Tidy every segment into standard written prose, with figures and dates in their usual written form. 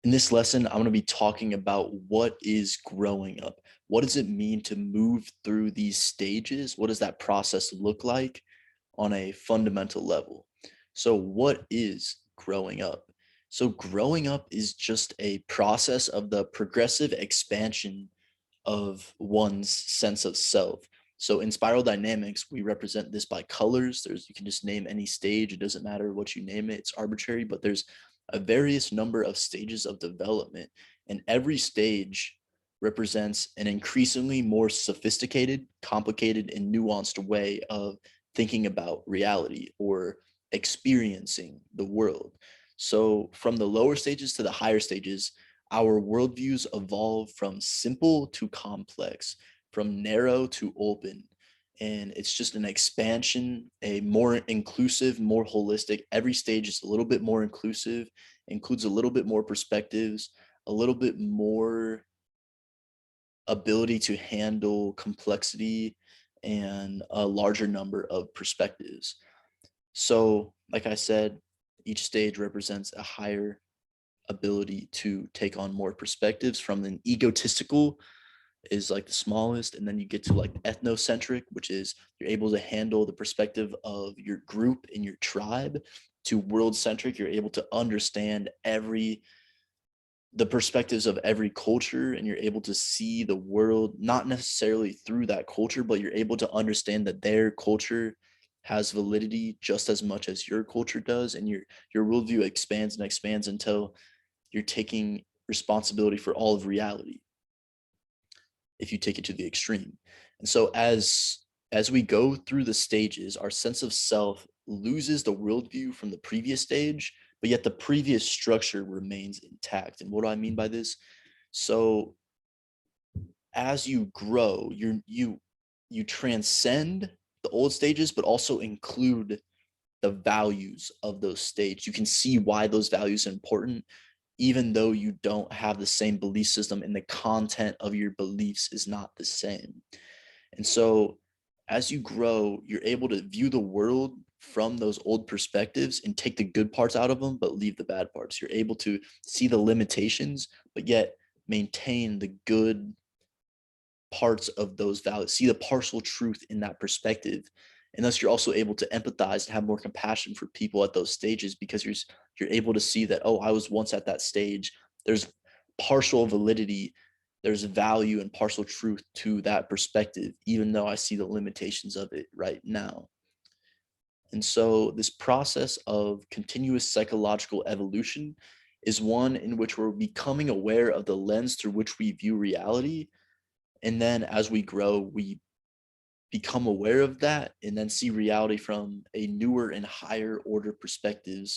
In this lesson, I'm going to be talking about what is growing up. What does it mean to move through these stages? What does that process look like on a fundamental level? So, what is growing up? So, growing up is just a process of the progressive expansion of one's sense of self. So in spiral dynamics, we represent this by colors. You can just name any stage. It doesn't matter what you name it. It's arbitrary, but there's a various number of stages of development. And every stage represents an increasingly more sophisticated, complicated, and nuanced way of thinking about reality or experiencing the world. So from the lower stages to the higher stages, our worldviews evolve from simple to complex, from narrow to open. And it's just an expansion, a more inclusive, more holistic. Every stage is a little bit more inclusive, includes a little bit more perspectives, a little bit more ability to handle complexity and a larger number of perspectives. So, like I said, each stage represents a higher ability to take on more perspectives. From an egotistical is like the smallest, and then you get to like ethnocentric, which is you're able to handle the perspective of your group and your tribe. To world-centric, you're able to understand the perspectives of every culture, and you're able to see the world not necessarily through that culture, but you're able to understand that their culture has validity just as much as your culture does, and your worldview expands and expands until you're taking responsibility for all of reality if you take it to the extreme. And so as we go through the stages, our sense of self loses the worldview from the previous stage, but yet the previous structure remains intact. And what do I mean by this? So as you grow, you transcend the old stages, but also include the values of those stages. You can see why those values are important, even though you don't have the same belief system and the content of your beliefs is not the same. And so as you grow, you're able to view the world from those old perspectives and take the good parts out of them, but leave the bad parts. You're able to see the limitations, but yet maintain the good parts of those values, see the partial truth in that perspective. And thus you're also able to empathize and have more compassion for people at those stages, because you're able to see that, oh, I was once at that stage. There's partial validity, there's value and partial truth to that perspective, even though I see the limitations of it right now. And so this process of continuous psychological evolution is one in which we're becoming aware of the lens through which we view reality. And then as we grow, we become aware of that and then see reality from a newer and higher order perspective,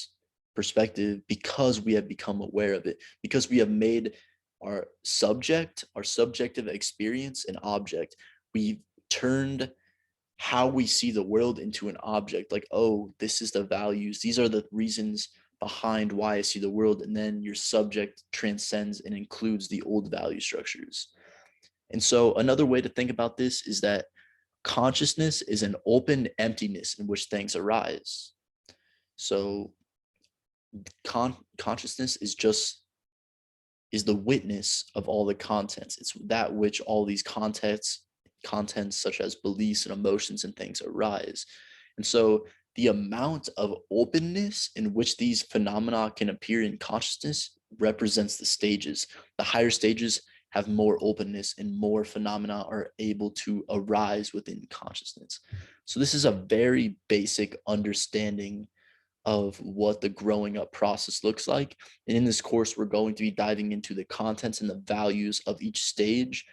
because we have become aware of it, because we have made our subjective experience an object. We've turned how we see the world into an object, like, oh, this is the values, these are the reasons behind why I see the world. And then your subject transcends and includes the old value structures. And so another way to think about this is that consciousness is an open emptiness in which things arise. So consciousness is the witness of all the contents. It's that which all these contents such as beliefs and emotions and things arise. And so the amount of openness in which these phenomena can appear in consciousness represents the stages. The higher stages have more openness and more phenomena are able to arise within consciousness. So this is a very basic understanding of what the growing up process looks like. And in this course, we're going to be diving into the contents and the values of each stage,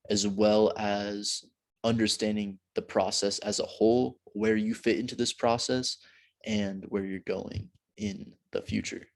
as well as understanding the process as a whole, where you fit into this process, and where you're going in the future.